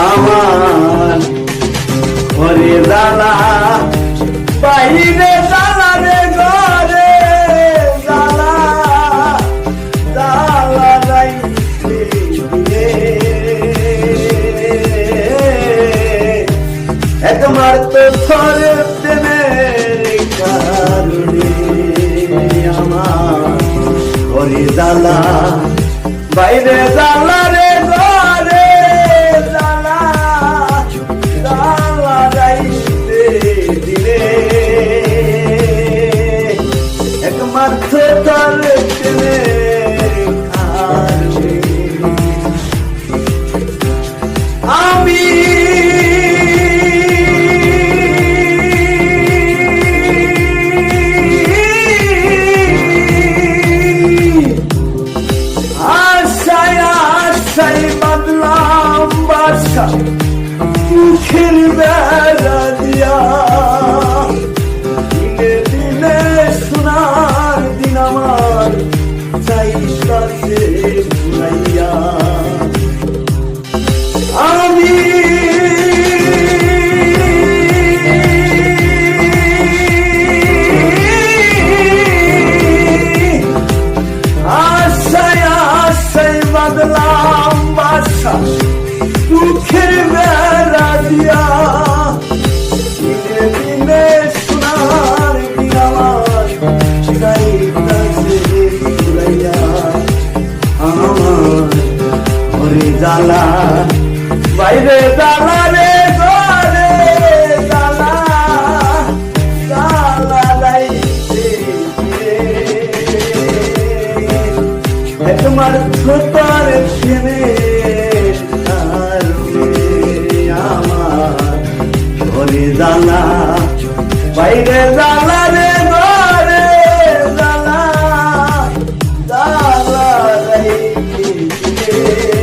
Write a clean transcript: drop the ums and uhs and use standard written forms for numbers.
আমার ঘরে জ্বালা বাইরে জ্বালা রে ঘরে জ্বালা জ্বালা যাইতে একবার তো ছড়ে প্রেমের কারণে আমার ঘরে জ্বালা বাইরে জ্বালা রে ঘরে জ্বালা জ্বালা যাইতে দিলে একমাত্র তার প্রেমের কারণে আমি বাদলাম বাসা মুখের বেড়া দিয়া দিনে দিনে সোনার দিন আমার চাইতাছে ভুলাইয়া আমি আশায় আশায় বাদলাম বাসা দুঃখের বেড়া দিয়া দিনে দিনে সোনার দিন আমার চাইতাছে ভুলাইয়া আমার ঘরে জ্বালা বাইরে জ্বালা রে ঘরে জ্বালা জ্বালা যাইতে তোমার ছোটার প্রেমে আমার ঘরে জ্বালা বাইরে জ্বালা রে ঘরে জ্বালা জ্বালা যাইতে